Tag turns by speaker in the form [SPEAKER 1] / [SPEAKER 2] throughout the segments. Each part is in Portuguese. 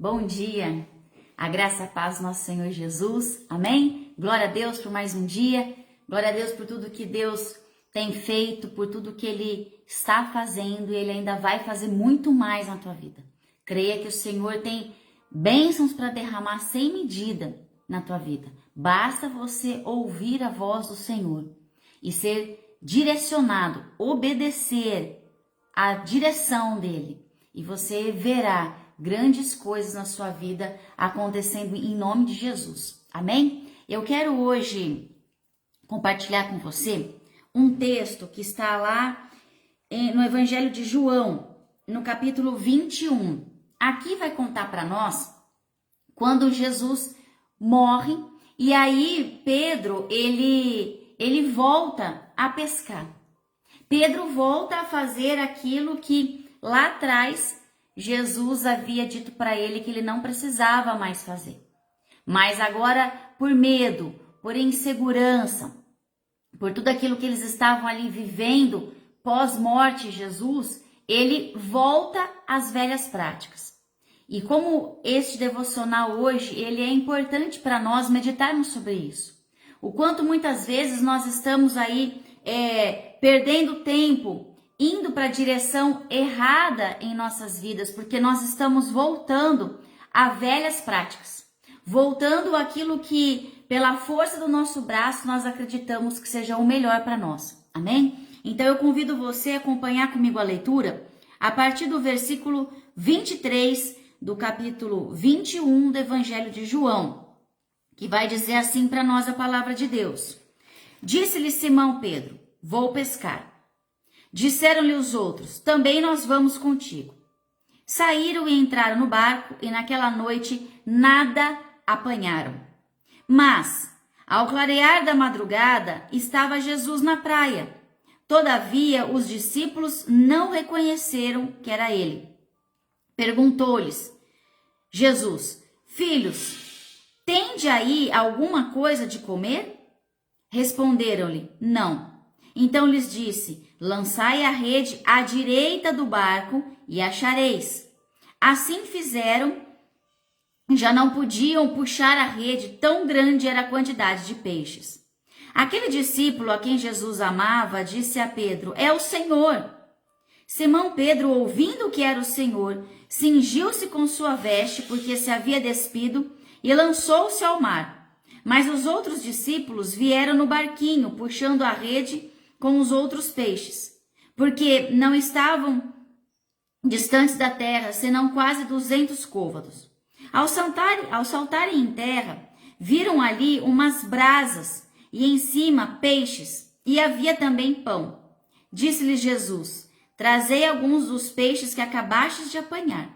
[SPEAKER 1] Bom dia, a graça e a paz do nosso Senhor Jesus, amém? Glória a Deus por mais um dia, glória a Deus por tudo que Deus tem feito, por tudo que Ele está fazendo e Ele ainda vai fazer muito mais na tua vida. Creia que o Senhor tem bênçãos para derramar sem medida na tua vida. Basta você ouvir a voz do Senhor e ser direcionado, obedecer a direção dEle e você verá grandes coisas na sua vida acontecendo em nome de Jesus. Amém? Eu quero hoje compartilhar com você um texto que está lá no Evangelho de João, no capítulo 21. Aqui vai contar para nós quando Jesus morre e aí Pedro, ele volta a pescar. Pedro volta a fazer aquilo que lá atrás Jesus havia dito para ele que ele não precisava mais fazer. Mas agora, por medo, por insegurança, por tudo aquilo que eles estavam ali vivendo pós-morte de Jesus, ele volta às velhas práticas. E como este devocional hoje, ele é importante para nós meditarmos sobre isso. O quanto muitas vezes nós estamos aí perdendo tempo, indo para a direção errada em nossas vidas, porque nós estamos voltando a velhas práticas, voltando àquilo que, pela força do nosso braço, nós acreditamos que seja o melhor para nós. Amém? Então eu convido você a acompanhar comigo a leitura a partir do versículo 23 do capítulo 21 do Evangelho de João, que vai dizer assim para nós a palavra de Deus. Disse-lhe Simão Pedro: vou pescar. Disseram-lhe os outros: também nós vamos contigo. Saíram e entraram no barco e naquela noite nada apanharam. Mas, ao clarear da madrugada, estava Jesus na praia. Todavia, os discípulos não reconheceram que era ele. Perguntou-lhes Jesus: filhos, tende aí alguma coisa de comer? Responderam-lhe: não. Então lhes disse: lançai a rede à direita do barco e achareis. Assim fizeram, já não podiam puxar a rede, tão grande era a quantidade de peixes. Aquele discípulo a quem Jesus amava disse a Pedro: é o Senhor. Simão Pedro, ouvindo que era o Senhor, cingiu-se com sua veste, porque se havia despido, e lançou-se ao mar. Mas os outros discípulos vieram no barquinho, puxando a rede com os outros peixes, porque não estavam distantes da terra, senão quase 200 côvados. Ao saltarem em terra, viram ali umas brasas, e em cima peixes, e havia também pão. Disse-lhes Jesus: trazei alguns dos peixes que acabastes de apanhar.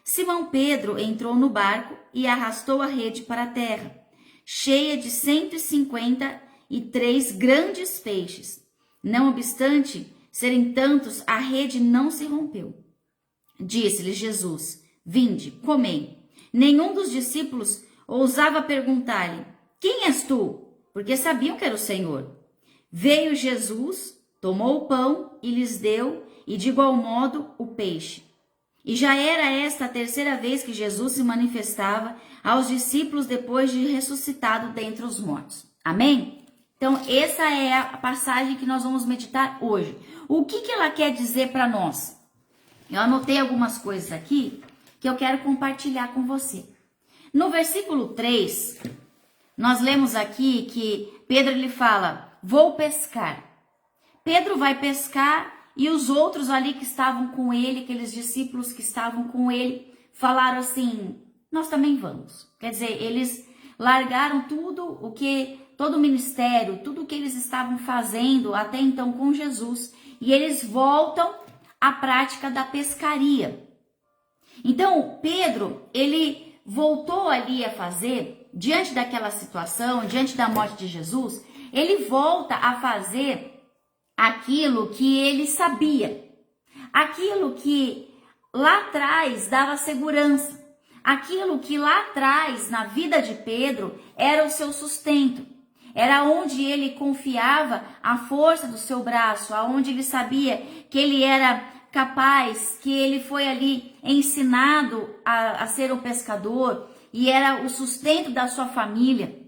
[SPEAKER 1] Simão Pedro entrou no barco e arrastou a rede para a terra, cheia de 153 grandes peixes. Não obstante serem tantos, a rede não se rompeu. Disse-lhe Jesus: vinde, comei. Nenhum dos discípulos ousava perguntar-lhe: quem és tu? Porque sabiam que era o Senhor. Veio Jesus, tomou o pão e lhes deu, e de igual modo o peixe. E já era esta a terceira vez que Jesus se manifestava aos discípulos depois de ressuscitado dentre os mortos. Amém? Então, essa é a passagem que nós vamos meditar hoje. O que ela quer dizer para nós? Eu anotei algumas coisas aqui que eu quero compartilhar com você. No versículo 3, nós lemos aqui que Pedro lhe fala: vou pescar. Pedro vai pescar e os outros ali que estavam com ele, aqueles discípulos que estavam com ele, falaram assim: nós também vamos. Quer dizer, eles largaram tudo o que... todo o ministério, tudo o que eles estavam fazendo até então com Jesus, e eles voltam à prática da pescaria. Então, Pedro, ele voltou ali a fazer, diante daquela situação, diante da morte de Jesus, ele volta a fazer aquilo que ele sabia, aquilo que lá atrás dava segurança, aquilo que lá atrás, na vida de Pedro, era o seu sustento. Era onde ele confiava a força do seu braço, aonde ele sabia que ele era capaz, que ele foi ali ensinado a ser um pescador e era o sustento da sua família.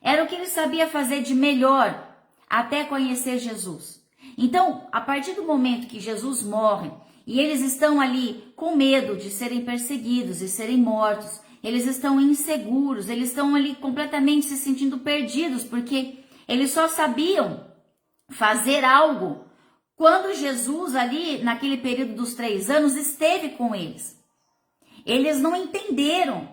[SPEAKER 1] Era o que ele sabia fazer de melhor até conhecer Jesus. Então, a partir do momento que Jesus morre e eles estão ali com medo de serem perseguidos e serem mortos, eles estão inseguros, eles estão ali completamente se sentindo perdidos, porque eles só sabiam fazer algo quando Jesus ali, naquele período dos 3 anos, esteve com eles. Eles não entenderam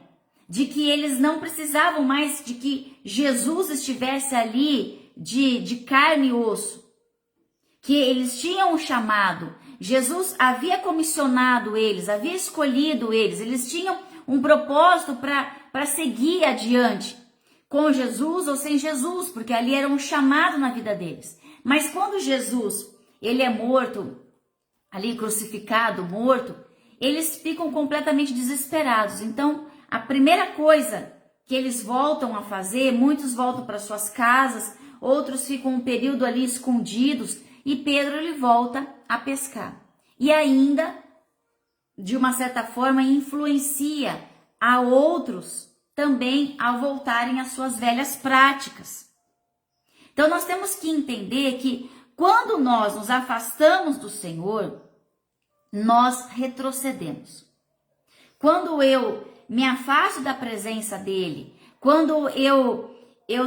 [SPEAKER 1] de que eles não precisavam mais de que Jesus estivesse ali de carne e osso, que eles tinham um chamado. Jesus havia comissionado eles, havia escolhido eles, eles tinham um propósito para seguir adiante, com Jesus ou sem Jesus, porque ali era um chamado na vida deles. Mas quando Jesus, ele é morto, ali crucificado, morto, eles ficam completamente desesperados. Então, a primeira coisa que eles voltam a fazer, muitos voltam para suas casas, outros ficam um período ali escondidos, e Pedro ele volta a pescar. E ainda, de uma certa forma, influencia a outros também a voltarem às suas velhas práticas. Então nós temos que entender que quando nós nos afastamos do Senhor, nós retrocedemos. Quando eu me afasto da presença dele, quando eu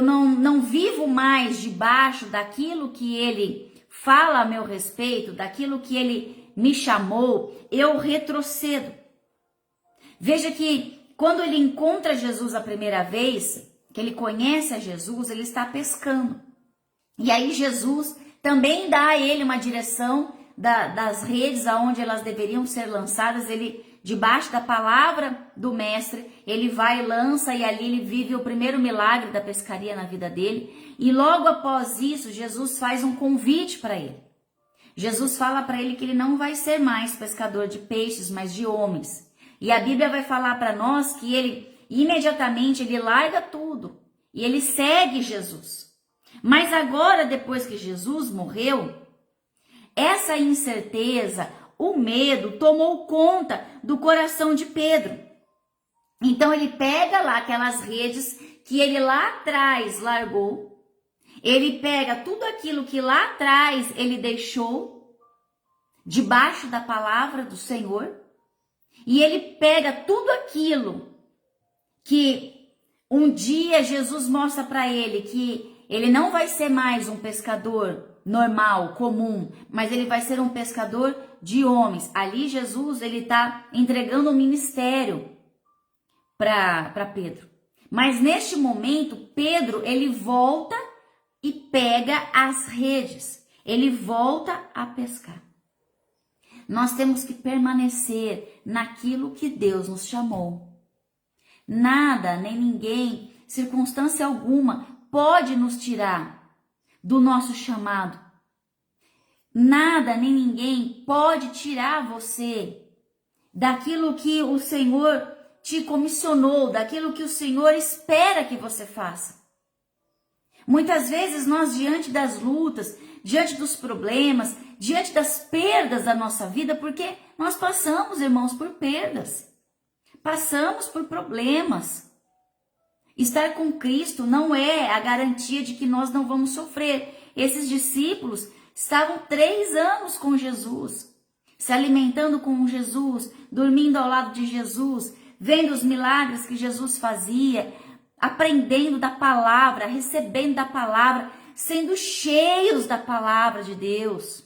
[SPEAKER 1] não vivo mais debaixo daquilo que ele fala a meu respeito, daquilo que ele me chamou, eu retrocedo. Veja que quando ele encontra Jesus a primeira vez, que ele conhece a Jesus, ele está pescando. E aí Jesus também dá a ele uma direção das redes aonde elas deveriam ser lançadas. Ele, debaixo da palavra do mestre, ele vai e lança, e ali ele vive o primeiro milagre da pescaria na vida dele. E logo após isso, Jesus faz um convite para ele. Jesus fala para ele que ele não vai ser mais pescador de peixes, mas de homens. E a Bíblia vai falar para nós que ele imediatamente ele larga tudo e ele segue Jesus. Mas agora, depois que Jesus morreu, essa incerteza, o medo tomou conta do coração de Pedro. Então ele pega lá aquelas redes que ele lá atrás largou, ele pega tudo aquilo que lá atrás ele deixou debaixo da palavra do Senhor, e ele pega tudo aquilo que um dia Jesus mostra para ele que ele não vai ser mais um pescador normal, comum, mas ele vai ser um pescador de homens. Ali Jesus ele está entregando um ministério para Pedro. Mas neste momento, Pedro ele volta e pega as redes. Ele volta a pescar. Nós temos que permanecer naquilo que Deus nos chamou. Nada, nem ninguém, circunstância alguma, pode nos tirar do nosso chamado. Nada, nem ninguém pode tirar você daquilo que o Senhor te comissionou, daquilo que o Senhor espera que você faça. Muitas vezes nós, diante das lutas, diante dos problemas, diante das perdas da nossa vida, porque nós passamos, irmãos, por perdas, passamos por problemas. Estar com Cristo não é a garantia de que nós não vamos sofrer. Esses discípulos estavam 3 anos com Jesus, se alimentando com Jesus, dormindo ao lado de Jesus, vendo os milagres que Jesus fazia, aprendendo da palavra, recebendo da palavra, sendo cheios da palavra de Deus.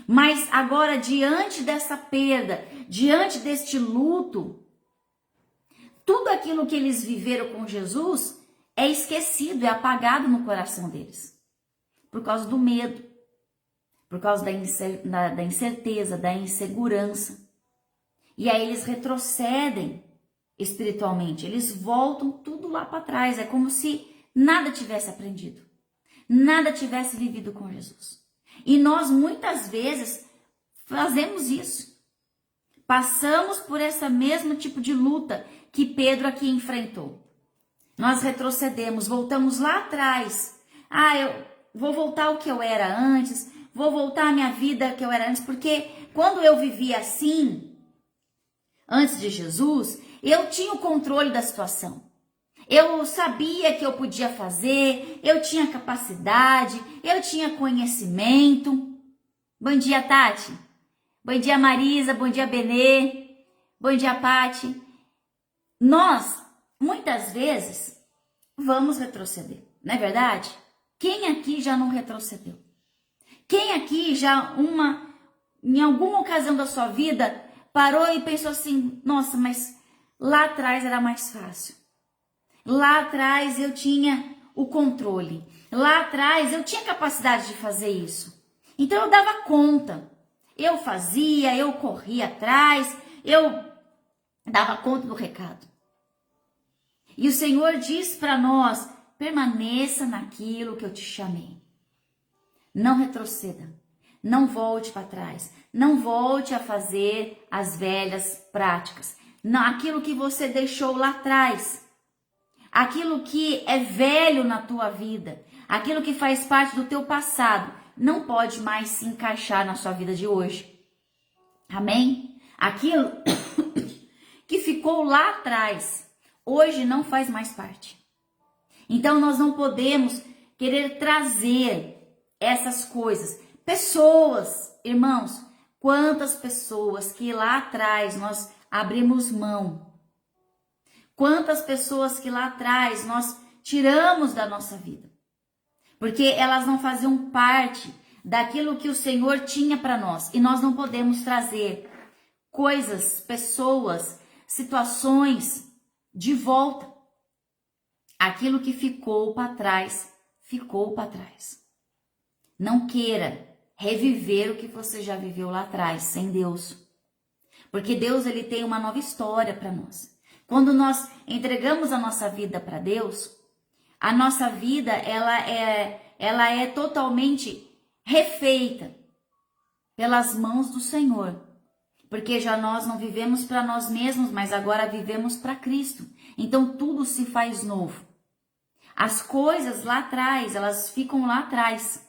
[SPEAKER 1] Mas agora, diante dessa perda, diante deste luto, tudo aquilo que eles viveram com Jesus é esquecido, é apagado no coração deles. Por causa do medo, por causa da incerteza, da insegurança. E aí eles retrocedem espiritualmente, eles voltam tudo lá para trás. É como se nada tivesse aprendido, nada tivesse vivido com Jesus. E nós muitas vezes fazemos isso. Passamos por esse mesmo tipo de luta que Pedro aqui enfrentou. Nós retrocedemos, voltamos lá atrás. Eu vou voltar ao que eu era antes, vou voltar à minha vida que eu era antes, porque quando eu vivia assim, antes de Jesus, eu tinha o controle da situação. Eu sabia que eu podia fazer, eu tinha capacidade, eu tinha conhecimento. Bom dia, Tati. Bom dia, Marisa. Bom dia, Benê. Bom dia, Pati. Nós, muitas vezes, vamos retroceder, não é verdade? Quem aqui já não retrocedeu? Quem aqui já em alguma ocasião da sua vida parou e pensou assim, nossa, mas lá atrás era mais fácil. Lá atrás eu tinha o controle. Lá atrás eu tinha capacidade de fazer isso. Então eu dava conta. Eu fazia, eu corria atrás, eu dava conta do recado. E o Senhor diz para nós, permaneça naquilo que eu te chamei. Não retroceda. Não volte para trás. Não volte a fazer as velhas práticas. Não, aquilo que você deixou lá atrás. Aquilo que é velho na tua vida. Aquilo que faz parte do teu passado. Não pode mais se encaixar na sua vida de hoje. Amém? Aquilo que ficou lá atrás, hoje não faz mais parte. Então nós não podemos querer trazer essas coisas. Pessoas, irmãos, quantas pessoas que lá atrás nós abrimos mão. Quantas pessoas que lá atrás nós tiramos da nossa vida. Porque elas não faziam parte daquilo que o Senhor tinha para nós. E nós não podemos trazer coisas, pessoas, situações de volta. Aquilo que ficou para trás, ficou para trás. Não queira reviver o que você já viveu lá atrás, sem Deus. Porque Deus, ele tem uma nova história para nós. Quando nós entregamos a nossa vida para Deus, a nossa vida ela é totalmente refeita pelas mãos do Senhor. Porque já nós não vivemos para nós mesmos, mas agora vivemos para Cristo. Então tudo se faz novo. As coisas lá atrás, elas ficam lá atrás.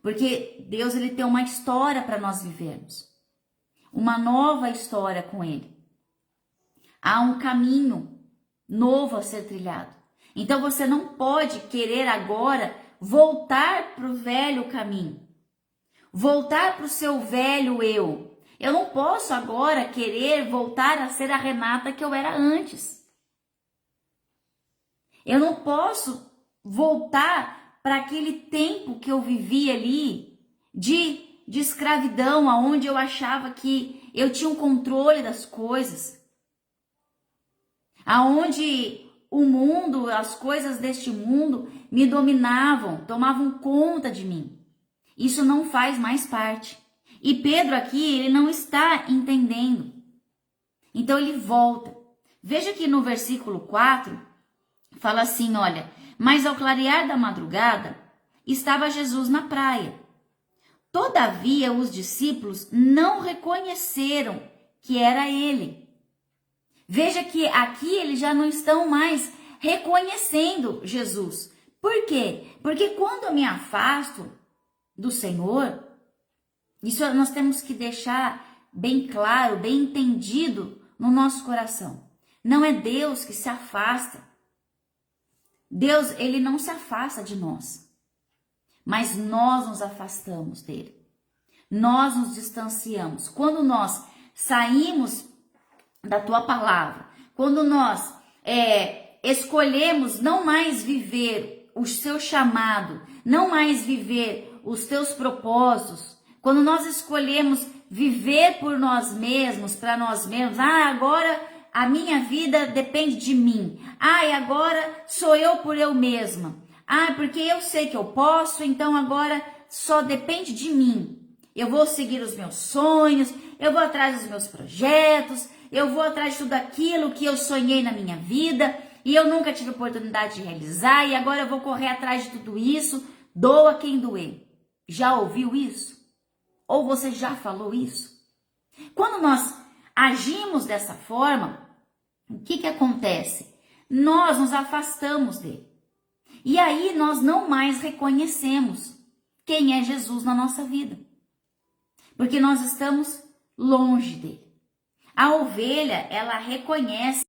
[SPEAKER 1] Porque Deus, ele tem uma história para nós vivermos. Uma nova história com ele. Há um caminho novo a ser trilhado. Então você não pode querer agora voltar para o velho caminho. Voltar para o seu velho eu. Eu não posso agora querer voltar a ser a Renata que eu era antes. Eu não posso voltar para aquele tempo que eu vivi ali de escravidão, aonde eu achava que eu tinha um controle das coisas. Aonde o mundo, as coisas deste mundo me dominavam, tomavam conta de mim. Isso não faz mais parte. E Pedro aqui, ele não está entendendo. Então ele volta. Veja que no versículo 4, fala assim, olha, mas ao clarear da madrugada, estava Jesus na praia. Todavia os discípulos não reconheceram que era ele. Veja que aqui eles já não estão mais reconhecendo Jesus. Por quê? Porque quando eu me afasto do Senhor, isso nós temos que deixar bem claro, bem entendido no nosso coração. Não é Deus que se afasta. Deus, ele não se afasta de nós. Mas nós nos afastamos dele. Nós nos distanciamos. Quando nós saímos da tua palavra, quando nós escolhemos não mais viver o seu chamado, não mais viver os teus propósitos, quando nós escolhemos viver por nós mesmos, para nós mesmos, agora a minha vida depende de mim, e agora sou eu por eu mesma, porque eu sei que eu posso, então agora só depende de mim, eu vou seguir os meus sonhos, eu vou atrás dos meus projetos, eu vou atrás de tudo aquilo que eu sonhei na minha vida e eu nunca tive oportunidade de realizar e agora eu vou correr atrás de tudo isso, doa quem doer. Já ouviu isso? Ou você já falou isso? Quando nós agimos dessa forma, o que acontece? Nós nos afastamos dele. E aí nós não mais reconhecemos quem é Jesus na nossa vida. Porque nós estamos longe dele. A ovelha, ela reconhece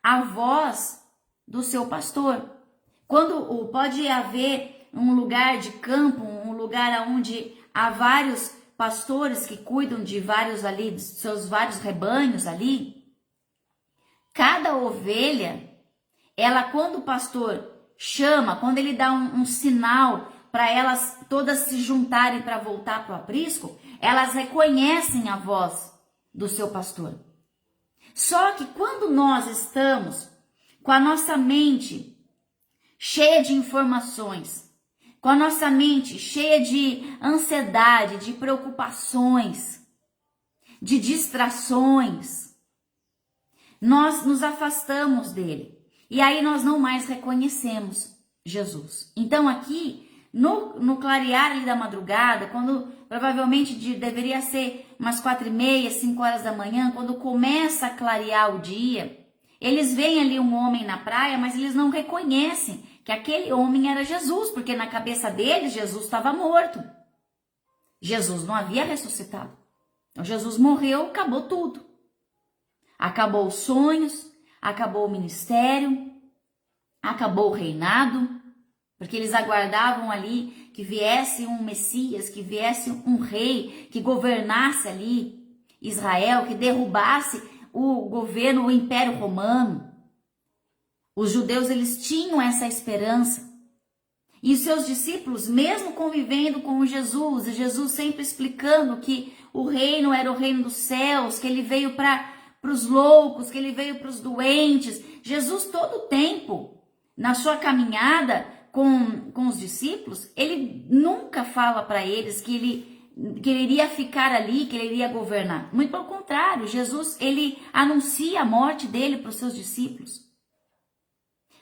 [SPEAKER 1] a voz do seu pastor. Quando pode haver um lugar de campo, um lugar onde há vários pastores que cuidam de vários ali, de seus vários rebanhos ali, cada ovelha, ela, quando o pastor chama, quando ele dá um sinal para elas todas se juntarem para voltar para o aprisco, elas reconhecem a voz do seu pastor. Só que quando nós estamos com a nossa mente cheia de informações, com a nossa mente cheia de ansiedade, de preocupações, de distrações, nós nos afastamos dele. E aí nós não mais reconhecemos Jesus. Então aqui, no clarear ali da madrugada, quando provavelmente deveria ser umas 4h30, 5 horas da manhã, quando começa a clarear o dia, eles veem ali um homem na praia, mas eles não reconhecem que aquele homem era Jesus, porque na cabeça deles Jesus estava morto. Jesus não havia ressuscitado. Então Jesus morreu, acabou tudo. Acabou os sonhos, acabou o ministério, acabou o reinado, porque eles aguardavam ali que viesse um Messias, que viesse um rei, que governasse ali Israel, que derrubasse o governo, o Império Romano. Os judeus, eles tinham essa esperança. E os seus discípulos, mesmo convivendo com Jesus, e Jesus sempre explicando que o reino era o reino dos céus, que ele veio para os loucos, que ele veio para os doentes. Jesus, todo o tempo, na sua caminhada com os discípulos, ele nunca fala para eles que ele iria ficar ali, que ele iria governar. Muito pelo contrário, Jesus, ele anuncia a morte dele para os seus discípulos.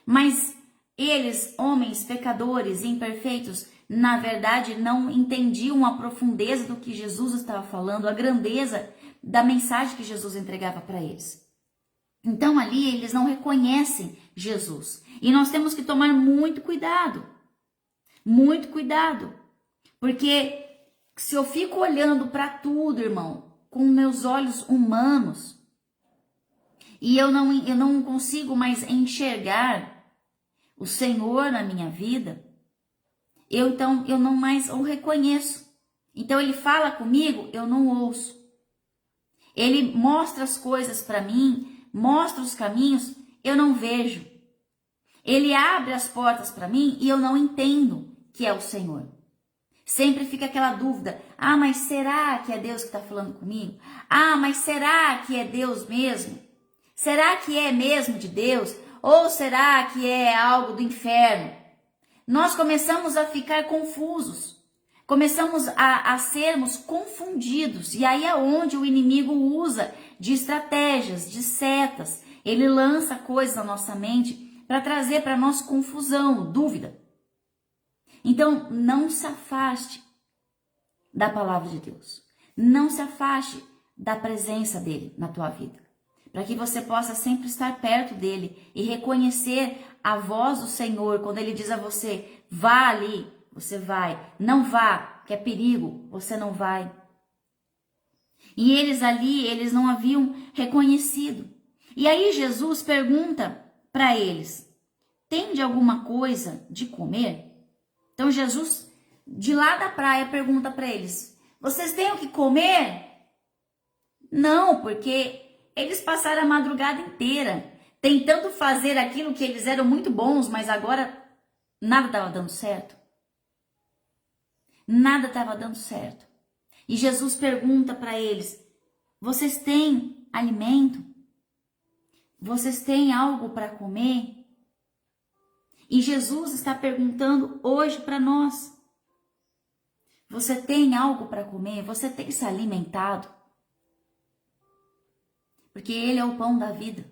[SPEAKER 1] Mas eles, homens pecadores, imperfeitos, na verdade não entendiam a profundeza do que Jesus estava falando, a grandeza da mensagem que Jesus entregava para eles. Então ali eles não reconhecem Jesus. E nós temos que tomar muito cuidado. Muito cuidado. Porque se eu fico olhando para tudo, irmão, com meus olhos humanos, e eu não consigo mais enxergar o Senhor na minha vida, eu não mais o reconheço. Então ele fala comigo, eu não ouço. Ele mostra as coisas para mim, mostra os caminhos, eu não vejo. Ele abre as portas para mim e eu não entendo que é o Senhor. Sempre fica aquela dúvida, mas será que é Deus que está falando comigo? Mas será que é Deus mesmo? Será que é mesmo de Deus? Ou será que é algo do inferno? Nós começamos a ficar confusos. Começamos a sermos confundidos. E aí é onde o inimigo usa de estratégias, de setas. Ele lança coisas na nossa mente para trazer para nós confusão, dúvida. Então, não se afaste da palavra de Deus. Não se afaste da presença dele na tua vida. Para que você possa sempre estar perto dele e reconhecer a voz do Senhor. Quando ele diz a você, vá ali, você vai. Não vá, que é perigo, você não vai. E eles ali, eles não haviam reconhecido. E aí Jesus pergunta para eles, tem de alguma coisa de comer? Então Jesus, de lá da praia, pergunta para eles, vocês têm o que comer? Não, porque eles passaram a madrugada inteira tentando fazer aquilo que eles eram muito bons, mas agora nada estava dando certo. Nada estava dando certo. E Jesus pergunta para eles, vocês têm alimento? Vocês têm algo para comer? E Jesus está perguntando hoje para nós, você tem algo para comer? Você tem se alimentado? Porque ele é o pão da vida.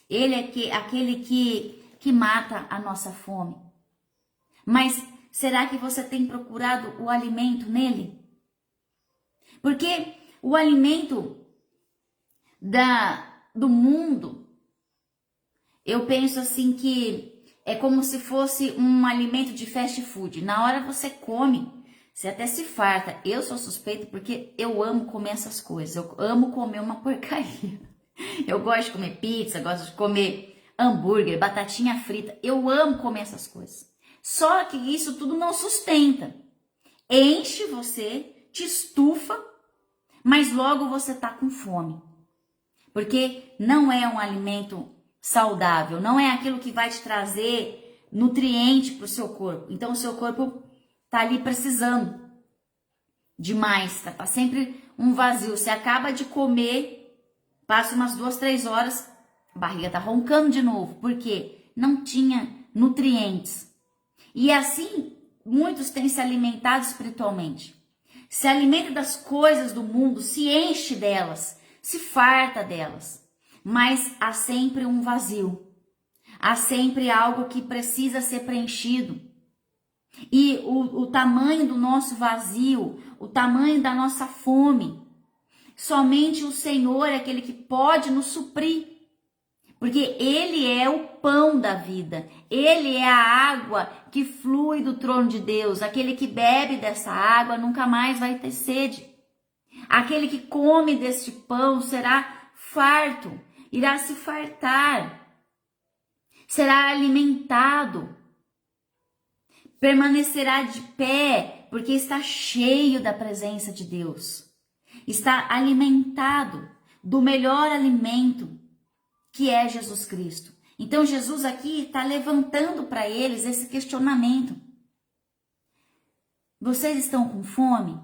[SPEAKER 1] Ele é aquele que mata a nossa fome. Mas será que você tem procurado o alimento nele? Porque o alimento do mundo, eu penso assim que é como se fosse um alimento de fast food. Na hora você come, Você até se farta. Eu sou suspeita porque eu amo comer essas coisas. Eu amo comer uma porcaria. Eu gosto de comer pizza, gosto de comer hambúrguer, batatinha frita. Eu amo comer essas coisas. Só que isso tudo não sustenta. Enche você, te estufa, mas logo você tá com fome. Porque não é um alimento saudável, não é aquilo que vai te trazer nutriente para o seu corpo. Então o seu corpo tá ali precisando demais, tá sempre um vazio. Você acaba de comer, passa umas 2, 3 horas, a barriga tá roncando de novo, porque não tinha nutrientes. E assim, muitos têm se alimentado espiritualmente. Se alimenta das coisas do mundo, se enche delas, se farta delas. Mas há sempre um vazio. Há sempre algo que precisa ser preenchido. E o tamanho do nosso vazio, o tamanho da nossa fome, somente o Senhor é aquele que pode nos suprir. Porque Ele é o pão da vida, Ele é a água que flui do trono de Deus. Aquele que bebe dessa água nunca mais vai ter sede. Aquele que come deste pão será farto, irá se fartar, será alimentado, permanecerá de pé, porque está cheio da presença de Deus. Está alimentado do melhor alimento, que é Jesus Cristo. Então Jesus aqui está levantando para eles esse questionamento. Vocês estão com fome?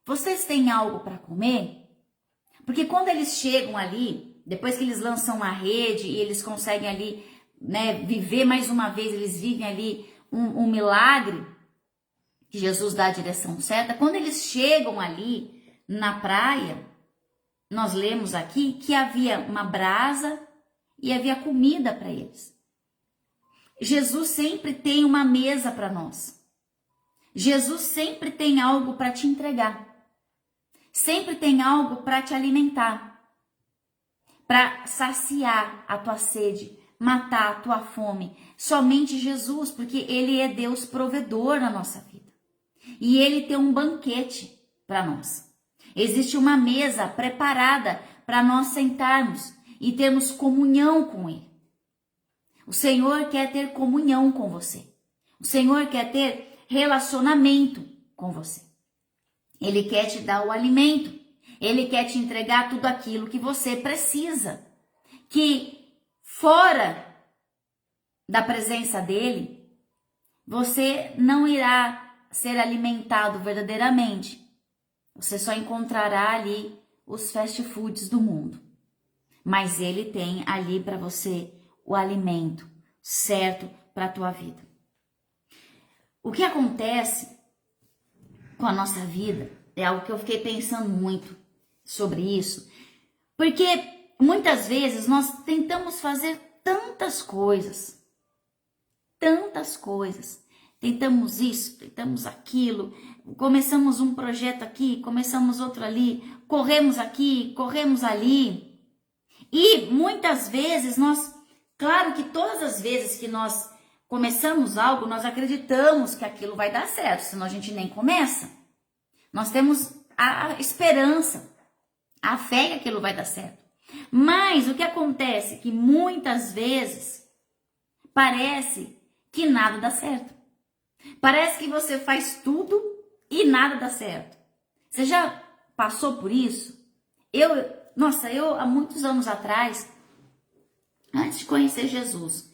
[SPEAKER 1] Vocês têm algo para comer? Porque quando eles chegam ali, depois que eles lançam a rede e eles conseguem ali, né, viver mais uma vez, eles vivem ali um milagre, que Jesus dá a direção certa. Quando eles chegam ali na praia, nós lemos aqui que havia uma brasa e havia comida para eles. Jesus sempre tem uma mesa para nós. Jesus sempre tem algo para te entregar. Sempre tem algo para te alimentar, para saciar a tua sede, matar a tua fome. Somente Jesus, porque Ele é Deus provedor na nossa vida. E Ele tem um banquete para nós. Existe uma mesa preparada para nós sentarmos e termos comunhão com Ele. O Senhor quer ter comunhão com você. O Senhor quer ter relacionamento com você. Ele quer te dar o alimento. Ele quer te entregar tudo aquilo que você precisa. Que fora da presença dele, você não irá ser alimentado verdadeiramente. Você só encontrará ali os fast foods do mundo. Mas ele tem ali para você o alimento certo para a tua vida. O que acontece com a nossa vida é algo que eu fiquei pensando muito sobre isso, porque muitas vezes nós tentamos fazer tantas coisas, tentamos isso, tentamos aquilo, começamos um projeto aqui, começamos outro ali, corremos aqui, corremos ali, e muitas vezes claro que todas as vezes que nós começamos algo, nós acreditamos que aquilo vai dar certo, senão a gente nem começa. Nós temos a esperança, a fé que aquilo vai dar certo. Mas o que acontece é que muitas vezes parece que nada dá certo. Parece que você faz tudo e nada dá certo. Você já passou por isso? Eu há muitos anos atrás, antes de conhecer Jesus,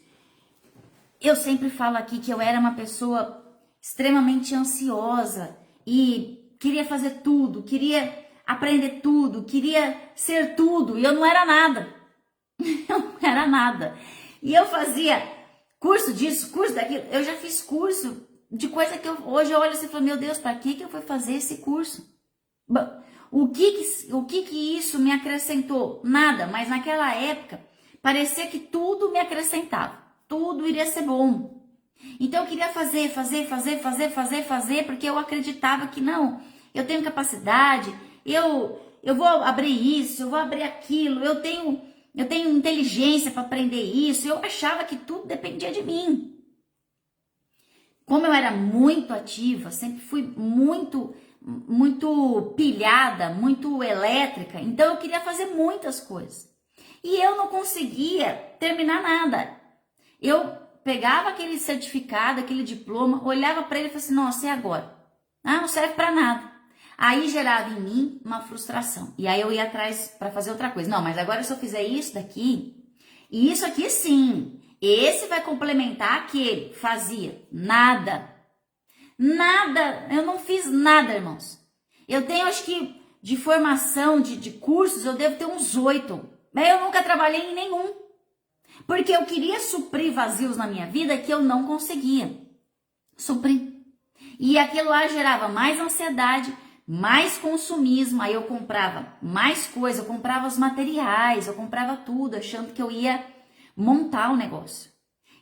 [SPEAKER 1] eu sempre falo aqui que eu era uma pessoa extremamente ansiosa e queria fazer tudo, queria aprender tudo, queria ser tudo, e eu não era nada. Eu não era nada. E eu fazia curso disso, curso daquilo. Eu já fiz curso de coisa que hoje eu olho assim e falo, meu Deus, para que eu fui fazer esse curso? O que isso me acrescentou? Nada, mas naquela época parecia que tudo me acrescentava. Tudo iria ser bom. Então eu queria fazer, porque eu acreditava que não, eu tenho capacidade, eu vou abrir isso, eu vou abrir aquilo, eu tenho inteligência para aprender isso. Eu achava que tudo dependia de mim. como eu era muito ativa, sempre fui muito pilhada, muito elétrica, então eu queria fazer muitas coisas. E eu não conseguia terminar nada. Eu pegava aquele certificado, aquele diploma, olhava para ele e falava assim, nossa, e agora? Ah, não serve para nada. Aí gerava em mim uma frustração. E aí eu ia atrás para fazer outra coisa. Não, mas agora se eu fizer isso daqui, e isso aqui sim, esse vai complementar aquele. Fazia nada. Nada, eu não fiz nada, irmãos. Eu tenho, acho que, de formação, de cursos, eu devo ter uns 8. Mas eu nunca trabalhei em nenhum. Porque eu queria suprir vazios na minha vida que eu não conseguia suprir. E aquilo lá gerava mais ansiedade, mais consumismo. Aí eu comprava mais coisa, eu comprava os materiais, eu comprava tudo, achando que eu ia montar o negócio.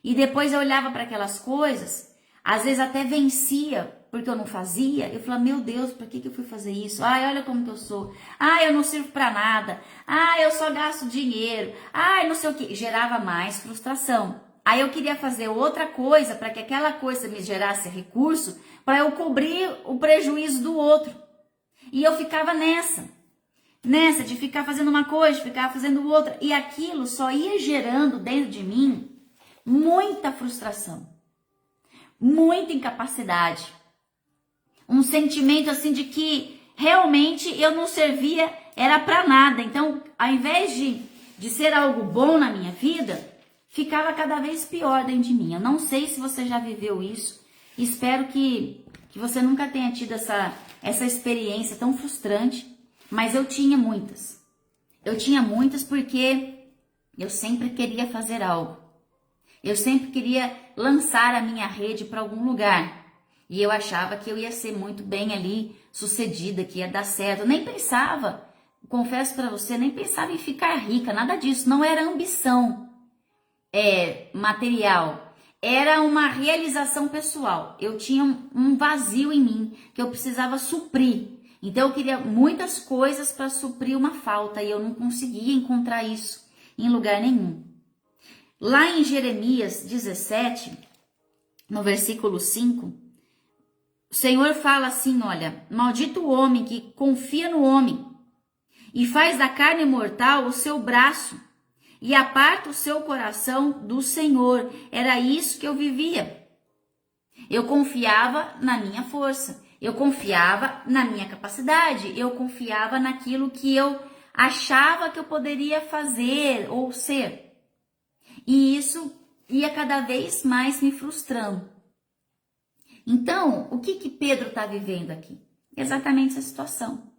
[SPEAKER 1] E depois eu olhava para aquelas coisas, às vezes até vencia, porque eu não fazia. Eu falava, meu Deus, por que eu fui fazer isso? Ai, olha como que eu sou. Ai, eu não sirvo para nada. Ai, eu só gasto dinheiro. Ai, não sei o que. Gerava mais frustração. Aí eu queria fazer outra coisa para que aquela coisa me gerasse recurso para eu cobrir o prejuízo do outro. E eu ficava nessa de ficar fazendo uma coisa, de ficar fazendo outra. E aquilo só ia gerando dentro de mim muita frustração, muita incapacidade. Um sentimento assim de que realmente eu não servia, era para nada. Então, ao invés de ser algo bom na minha vida, ficava cada vez pior dentro de mim. Eu não sei se você já viveu isso. Espero que você nunca tenha tido essa experiência tão frustrante. Mas eu tinha muitas. Eu tinha muitas porque eu sempre queria fazer algo. Eu sempre queria lançar a minha rede para algum lugar. E eu achava que eu ia ser muito bem ali sucedida, que ia dar certo. Eu nem pensava, confesso para você, nem pensava em ficar rica, nada disso. Não era ambição material. Era uma realização pessoal. Eu tinha um vazio em mim que eu precisava suprir. Então eu queria muitas coisas para suprir uma falta e eu não conseguia encontrar isso em lugar nenhum. Lá em Jeremias 17, no versículo 5, o Senhor fala assim, olha, maldito o homem que confia no homem e faz da carne mortal o seu braço e aparta o seu coração do Senhor. Era isso que eu vivia. Eu confiava na minha força, eu confiava na minha capacidade, eu confiava naquilo que eu achava que eu poderia fazer ou ser. E isso ia cada vez mais me frustrando. Então, o que Pedro está vivendo aqui? Exatamente essa situação.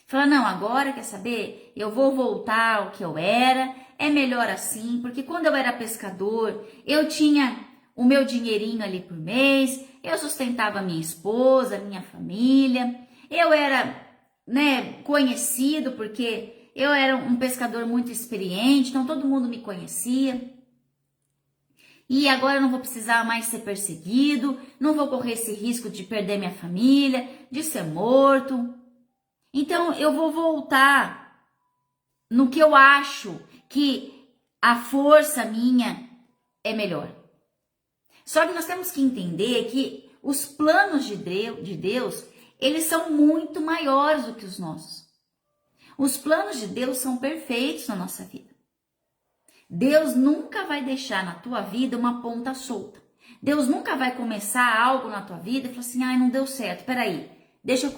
[SPEAKER 1] Fala, não, agora quer saber? Eu vou voltar ao que eu era, é melhor assim, porque quando eu era pescador, eu tinha o meu dinheirinho ali por mês, eu sustentava minha esposa, minha família, eu era, conhecido porque eu era um pescador muito experiente, então todo mundo me conhecia. E agora eu não vou precisar mais ser perseguido, não vou correr esse risco de perder minha família, de ser morto. Então eu vou voltar no que eu acho que a força minha é melhor. Só que nós temos que entender que os planos de Deus, eles são muito maiores do que os nossos. Os planos de Deus são perfeitos na nossa vida. Deus nunca vai deixar na tua vida uma ponta solta. Deus nunca vai começar algo na tua vida e falar assim, ai, não deu certo, peraí, deixa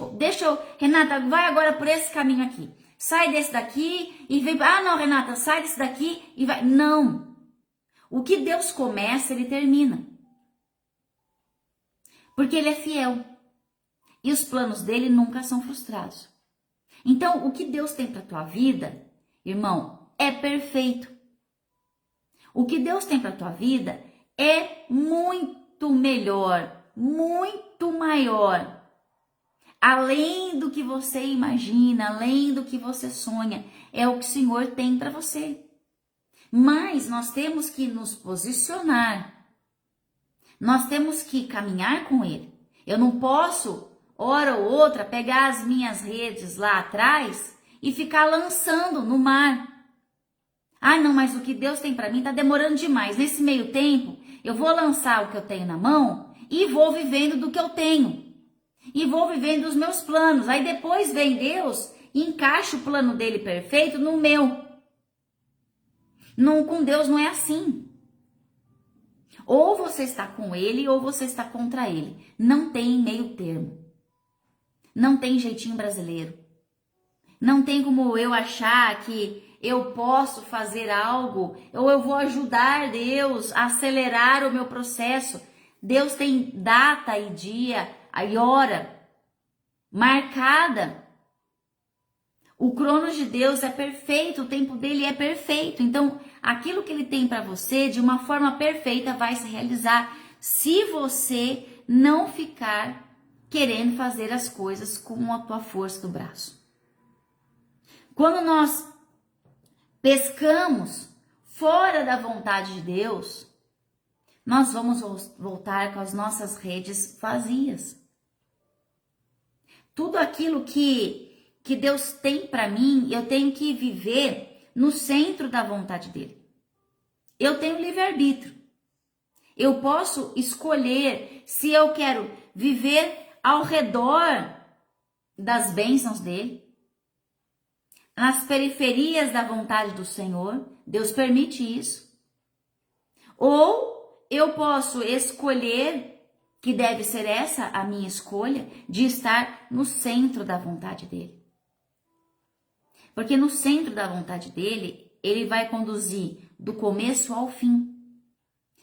[SPEAKER 1] eu, Renata, vai agora por esse caminho aqui. Sai desse daqui e vem, não, Renata, sai desse daqui e vai. Não. O que Deus começa, Ele termina. Porque Ele é fiel. E os planos dele nunca são frustrados. Então, o que Deus tem para tua vida, irmão, é perfeito. O que Deus tem para tua vida é muito melhor, muito maior. Além do que você imagina, além do que você sonha, é o que o Senhor tem para você. Mas nós temos que nos posicionar. Nós temos que caminhar com Ele. Eu não posso, hora ou outra, pegar as minhas redes lá atrás e ficar lançando no mar. Ah, não, mas o que Deus tem para mim está demorando demais. Nesse meio tempo, eu vou lançar o que eu tenho na mão e vou vivendo do que eu tenho. E vou vivendo os meus planos. Aí depois vem Deus e encaixa o plano dele perfeito no meu. Não, com Deus não é assim. Ou você está com ele ou você está contra ele. Não tem meio termo. Não tem jeitinho brasileiro. Não tem como eu achar que eu posso fazer algo ou eu vou ajudar Deus a acelerar o meu processo. Deus tem data e dia e hora marcada. O cronos de Deus é perfeito, o tempo dele é perfeito. Então, aquilo que ele tem para você, de uma forma perfeita, vai se realizar se você não ficar querendo fazer as coisas com a tua força do braço. Quando nós pescamos fora da vontade de Deus, nós vamos voltar com as nossas redes vazias. Tudo aquilo que Deus tem para mim, eu tenho que viver no centro da vontade dele. Eu tenho livre-arbítrio. Eu posso escolher se eu quero viver ao redor das bênçãos dele, nas periferias da vontade do Senhor. Deus permite isso. Ou eu posso escolher, que deve ser essa a minha escolha, de estar no centro da vontade dele. Porque no centro da vontade dele, ele vai conduzir do começo ao fim.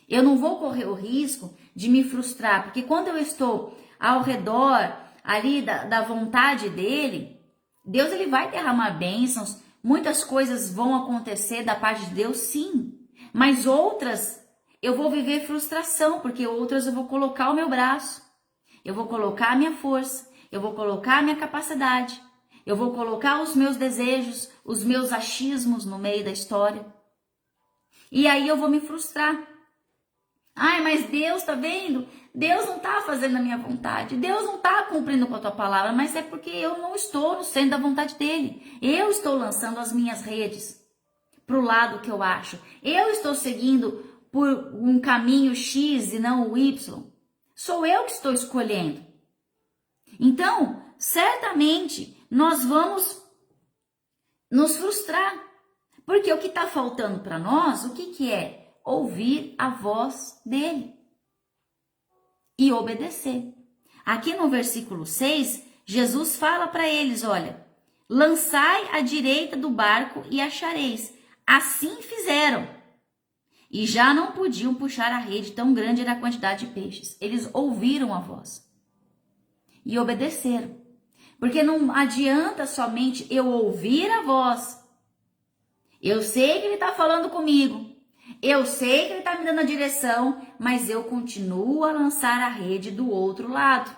[SPEAKER 1] Eu não vou correr o risco de me frustrar, porque quando eu estou ao redor ali da vontade dele, Deus ele vai derramar bênçãos, muitas coisas vão acontecer da parte de Deus, sim. Mas outras eu vou viver frustração, porque outras eu vou colocar o meu braço, eu vou colocar a minha força, eu vou colocar a minha capacidade, eu vou colocar os meus desejos, os meus achismos no meio da história. E aí eu vou me frustrar. Ai, mas Deus, tá vendo? Deus não tá fazendo a minha vontade. Deus não tá cumprindo com a tua palavra, mas é porque eu não estou no centro da vontade dele. Eu estou lançando as minhas redes pro lado que eu acho. Eu estou seguindo por um caminho X e não o Y. Sou eu que estou escolhendo. Então, certamente, nós vamos nos frustrar. Porque o que está faltando para nós, o que é? Ouvir a voz dele e obedecer. Aqui no versículo 6, Jesus fala para eles, olha, lançai à direita do barco e achareis. Assim fizeram. E já não podiam puxar a rede, tão grande era a quantidade de peixes. Eles ouviram a voz e obedeceram. Porque não adianta somente eu ouvir a voz. Eu sei que ele está falando comigo. Eu sei que ele está me dando a direção, mas eu continuo a lançar a rede do outro lado.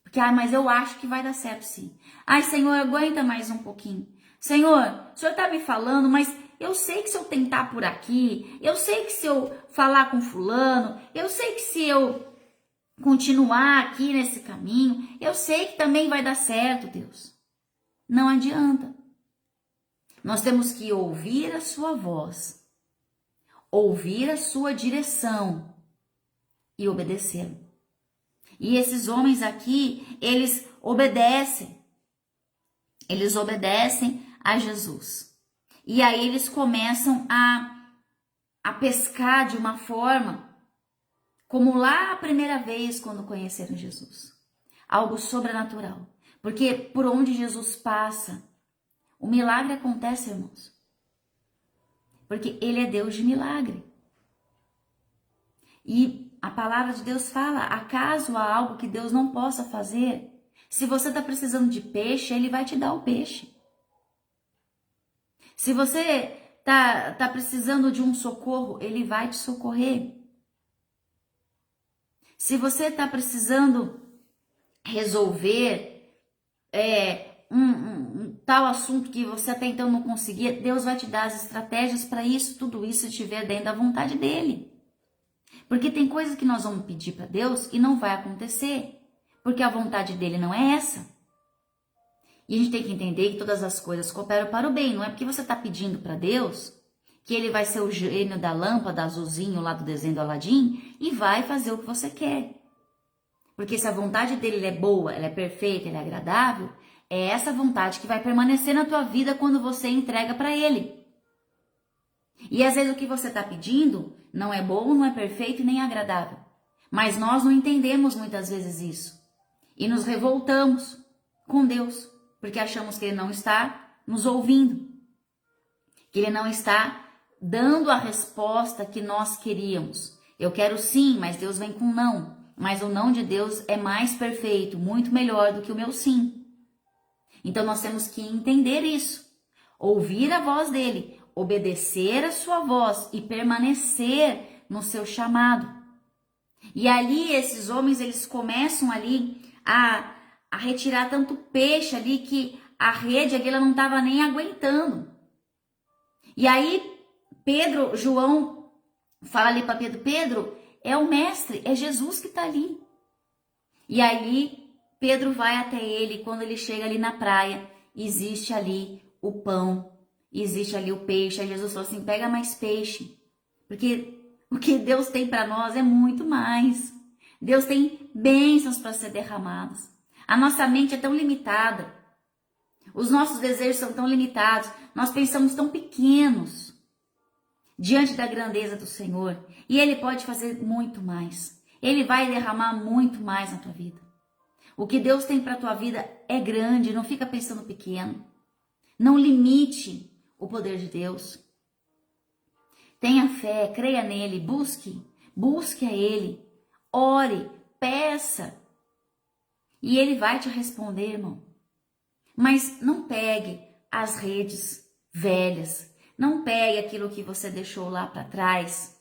[SPEAKER 1] Porque, mas eu acho que vai dar certo sim. Ai, Senhor, aguenta mais um pouquinho. Senhor, o Senhor está me falando, mas eu sei que se eu tentar por aqui, eu sei que se eu falar com fulano, eu sei que se eu continuar aqui nesse caminho, eu sei que também vai dar certo, Deus. Não adianta. Nós temos que ouvir a sua voz, ouvir a sua direção e obedecer. E esses homens aqui, eles obedecem a Jesus. E aí eles começam a pescar de uma forma como lá a primeira vez quando conheceram Jesus. Algo sobrenatural. Porque por onde Jesus passa, o milagre acontece, irmãos. Porque ele é Deus de milagre. E a palavra de Deus fala, acaso há algo que Deus não possa fazer? Se você está precisando de peixe, ele vai te dar o peixe. Se você tá precisando de um socorro, ele vai te socorrer. Se você está precisando resolver um tal assunto que você até então não conseguia, Deus vai te dar as estratégias para isso, tudo isso se estiver dentro da vontade dele. Porque tem coisas que nós vamos pedir para Deus e não vai acontecer, porque a vontade dele não é essa. E a gente tem que entender que todas as coisas cooperam para o bem, não é porque você está pedindo para Deus que ele vai ser o gênio da lâmpada azulzinho lá do desenho do Aladim e vai fazer o que você quer. Porque se a vontade dele é boa, ela é perfeita, ela é agradável, é essa vontade que vai permanecer na tua vida quando você entrega para ele. E às vezes o que você está pedindo não é bom, não é perfeito e nem agradável. Mas nós não entendemos muitas vezes isso. E nos revoltamos com Deus, porque achamos que ele não está nos ouvindo, que ele não está dando a resposta que nós queríamos. Eu quero sim, mas Deus vem com não. Mas o não de Deus é mais perfeito, muito melhor do que o meu sim. Então nós temos que entender isso, ouvir a voz dele, obedecer a sua voz e permanecer no seu chamado. E ali esses homens, eles começam ali a retirar tanto peixe ali que a rede aqui ela não estava nem aguentando. E aí João fala ali para Pedro, é o mestre, é Jesus que está ali. E aí Pedro vai até ele, quando ele chega ali na praia, existe ali o pão, existe ali o peixe. Aí Jesus falou assim, pega mais peixe, porque o que Deus tem para nós é muito mais. Deus tem bênçãos para ser derramadas. A nossa mente é tão limitada, os nossos desejos são tão limitados, nós pensamos tão pequenos diante da grandeza do Senhor, e Ele pode fazer muito mais. Ele vai derramar muito mais na tua vida. O que Deus tem para a tua vida é grande, não fica pensando pequeno. Não limite o poder de Deus. Tenha fé, creia nele, busque a Ele, ore, peça. E Ele vai te responder, irmão. Mas não pegue as redes velhas, não pegue aquilo que você deixou lá para trás.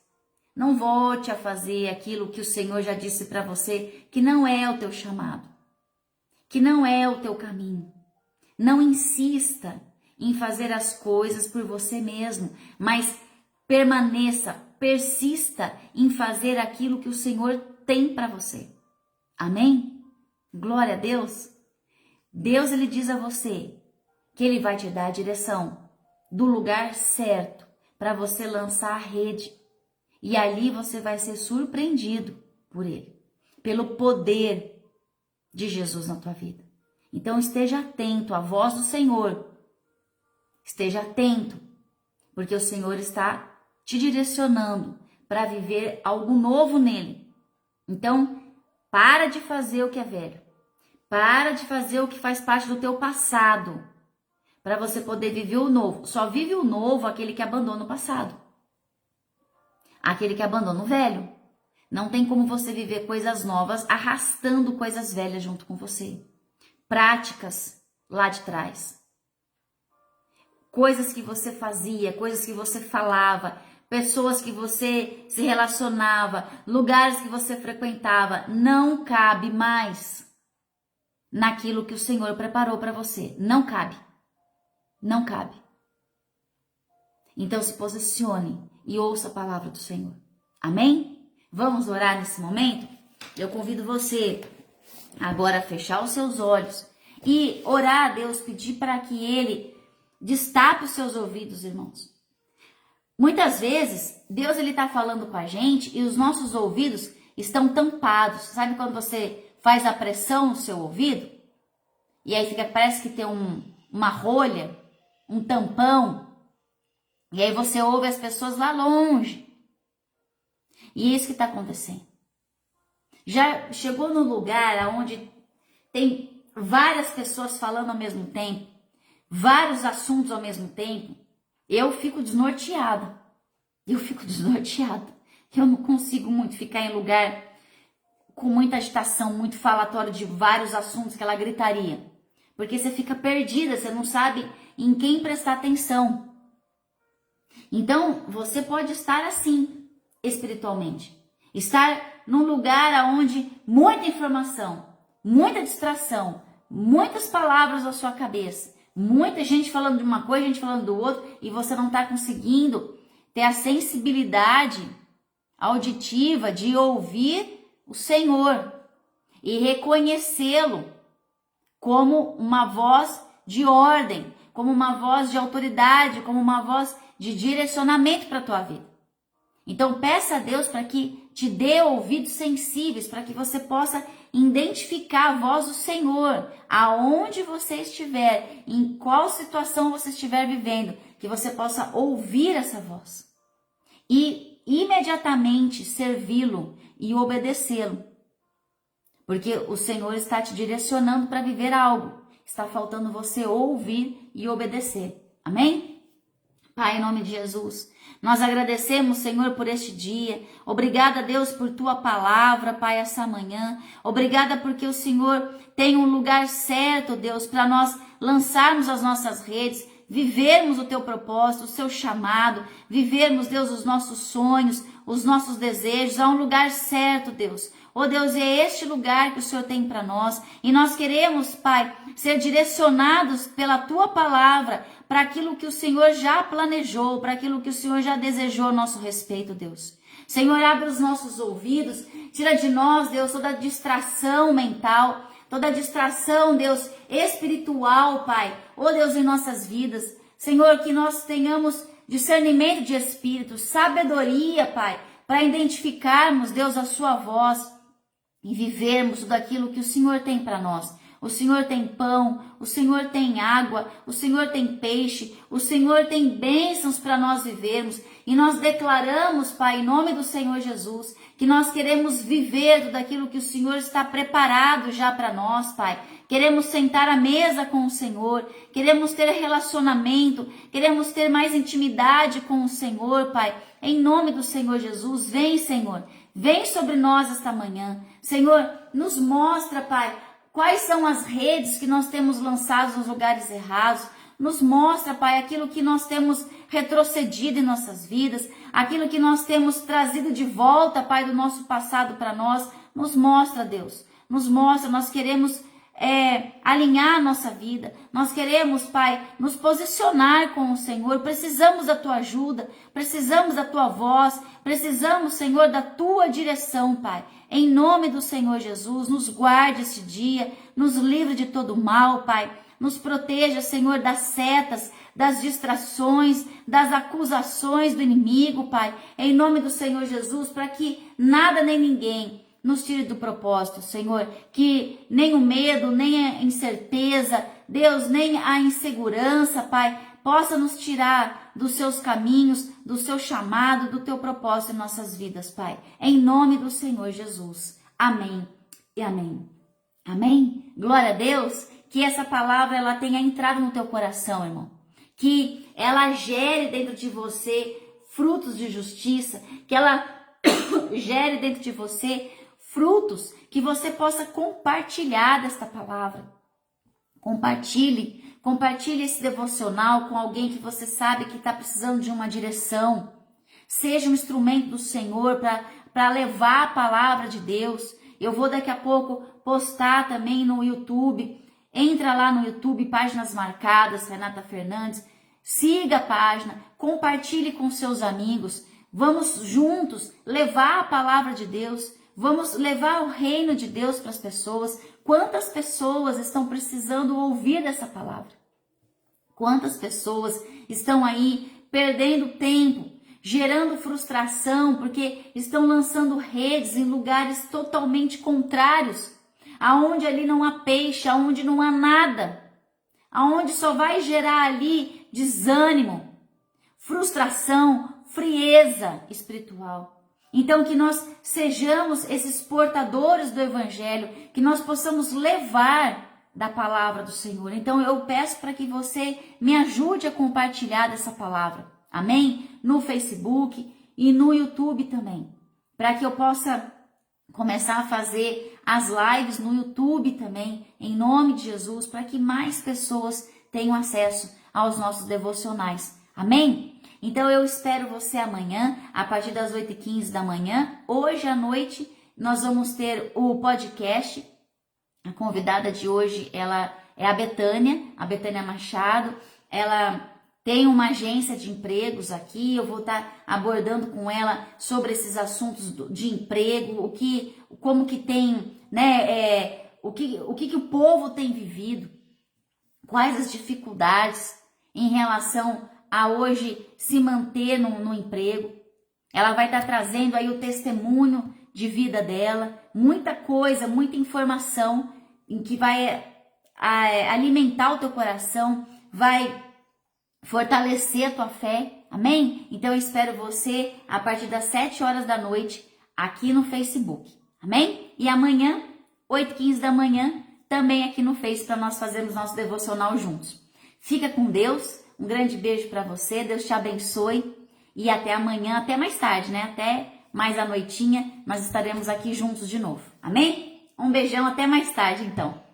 [SPEAKER 1] Não volte a fazer aquilo que o Senhor já disse para você, que não é o teu chamado, que não é o teu caminho. Não insista em fazer as coisas por você mesmo, mas persista em fazer aquilo que o Senhor tem para você. Amém? Glória a Deus. Deus, ele diz a você que ele vai te dar a direção do lugar certo para você lançar a rede. E ali você vai ser surpreendido por ele, pelo poder de Jesus na tua vida. Então esteja atento à voz do Senhor. Esteja atento, porque o Senhor está te direcionando para viver algo novo nele. Então, para de fazer o que é velho. Para de fazer o que faz parte do teu passado, para você poder viver o novo. Só vive o novo aquele que abandona o passado. Aquele que abandona o velho. Não tem como você viver coisas novas arrastando coisas velhas junto com você. Práticas lá de trás. Coisas que você fazia, coisas que você falava, pessoas que você se relacionava, lugares que você frequentava, não cabe mais naquilo que o Senhor preparou para você. Não cabe. Não cabe. Então se posicione e ouça a palavra do Senhor. Amém? Vamos orar nesse momento? Eu convido você agora a fechar os seus olhos e orar a Deus, pedir para que Ele destape os seus ouvidos, irmãos. Muitas vezes, Deus ele está falando com a gente e os nossos ouvidos estão tampados. Sabe quando você faz a pressão no seu ouvido? E aí parece que tem uma rolha, um tampão. E aí você ouve as pessoas lá longe. E é isso que está acontecendo. Já chegou no lugar onde tem várias pessoas falando ao mesmo tempo, vários assuntos ao mesmo tempo, eu fico desnorteada. Eu não consigo muito ficar em lugar com muita agitação, muito falatório de vários assuntos, aquela gritaria. Porque você fica perdida, você não sabe em quem prestar atenção. Então, você pode estar assim, espiritualmente. Estar num lugar onde muita informação, muita distração, muitas palavras na sua cabeça, muita gente falando de uma coisa, gente falando do outro, e você não está conseguindo ter a sensibilidade auditiva de ouvir o Senhor e reconhecê-lo como uma voz de ordem, como uma voz de autoridade, como uma voz de direcionamento para a tua vida. Então peça a Deus para que te dê ouvidos sensíveis, para que você possa identificar a voz do Senhor, aonde você estiver, em qual situação você estiver vivendo, que você possa ouvir essa voz e imediatamente servi-lo e obedecê-lo. Porque o Senhor está te direcionando para viver algo. Está faltando você ouvir e obedecer. Amém? Pai, em nome de Jesus, nós agradecemos, Senhor, por este dia. Obrigada, Deus, por tua palavra, Pai, essa manhã. Obrigada porque o Senhor tem um lugar certo, Deus, para nós lançarmos as nossas redes, vivermos o teu propósito, o seu chamado, vivermos, Deus, os nossos sonhos, os nossos desejos. Há um lugar certo, Deus. Oh Deus, é este lugar que o Senhor tem para nós. E nós queremos, Pai, ser direcionados pela tua palavra para aquilo que o Senhor já planejou, para aquilo que o Senhor já desejou a nosso respeito, Deus. Senhor, abre os nossos ouvidos, tira de nós, Deus, toda distração mental, toda distração, Deus, espiritual, Pai. Oh Deus, em nossas vidas. Senhor, que nós tenhamos discernimento de espírito, sabedoria, Pai, para identificarmos, Deus, a sua voz e vivermos tudo aquilo que o Senhor tem para nós. O Senhor tem pão, o Senhor tem água, o Senhor tem peixe, o Senhor tem bênçãos para nós vivermos. E nós declaramos, Pai, em nome do Senhor Jesus, que nós queremos viver tudo aquilo que o Senhor está preparado já para nós, Pai. Queremos sentar à mesa com o Senhor, queremos ter relacionamento, queremos ter mais intimidade com o Senhor, Pai. Em nome do Senhor Jesus, vem, Senhor. Vem sobre nós esta manhã. Senhor, nos mostra, Pai, quais são as redes que nós temos lançado nos lugares errados. Nos mostra, Pai, aquilo que nós temos retrocedido em nossas vidas, aquilo que nós temos trazido de volta, Pai, do nosso passado para nós. Nos mostra, Deus. Nos mostra, nós queremos alinhar a nossa vida. Nós queremos, Pai, nos posicionar com o Senhor. Precisamos da tua ajuda, precisamos da tua voz, precisamos, Senhor, da tua direção, Pai. Em nome do Senhor Jesus, nos guarde esse dia, nos livre de todo mal, Pai. Nos proteja, Senhor, das setas, das distrações, das acusações do inimigo, Pai. Em nome do Senhor Jesus, para que nada nem ninguém nos tire do propósito, Senhor, que nem o medo, nem a incerteza, Deus, nem a insegurança, Pai, possa nos tirar dos seus caminhos, do seu chamado, do teu propósito em nossas vidas, Pai. Em nome do Senhor Jesus. Amém e amém. Amém? Glória a Deus, que essa palavra ela tenha entrado no teu coração, irmão. Que ela gere dentro de você frutos de justiça, que ela gere dentro de você frutos, que você possa compartilhar desta palavra. Compartilhe esse devocional com alguém que você sabe que está precisando de uma direção. Seja um instrumento do Senhor para levar a palavra de Deus. Eu vou daqui a pouco postar também no YouTube. Entra lá no YouTube, Páginas Marcadas, Renata Fernandes. Siga a página, compartilhe com seus amigos. Vamos juntos levar a palavra de Deus. Vamos levar o reino de Deus para as pessoas. Quantas pessoas estão precisando ouvir dessa palavra? Quantas pessoas estão aí perdendo tempo, gerando frustração, porque estão lançando redes em lugares totalmente contrários, aonde ali não há peixe, aonde não há nada, aonde só vai gerar ali desânimo, frustração, frieza espiritual. Então, que nós sejamos esses portadores do Evangelho, que nós possamos levar da palavra do Senhor. Então, eu peço para que você me ajude a compartilhar dessa palavra, amém? No Facebook e no YouTube também, para que eu possa começar a fazer as lives no YouTube também, em nome de Jesus, para que mais pessoas tenham acesso aos nossos devocionais, amém? Então, eu espero você amanhã, a partir das 8h15 da manhã. Hoje à noite, nós vamos ter o podcast. A convidada de hoje, ela é a Betânia Machado. Ela tem uma agência de empregos aqui. Eu vou estar abordando com ela sobre esses assuntos de emprego, como que tem, né, o que o povo tem vivido, quais as dificuldades em relação a hoje se manter no emprego. Ela vai estar trazendo aí o testemunho de vida dela, muita coisa, muita informação em que vai alimentar o teu coração, vai fortalecer a tua fé, amém? Então eu espero você a partir das 7 horas da noite aqui no Facebook, amém? E amanhã, 8h15 da manhã, também aqui no Face para nós fazermos nosso devocional juntos. Fica com Deus, um grande beijo para você, Deus te abençoe e até amanhã, até mais tarde, né? Até mais à noitinha, nós estaremos aqui juntos de novo, amém? Um beijão, até mais tarde então.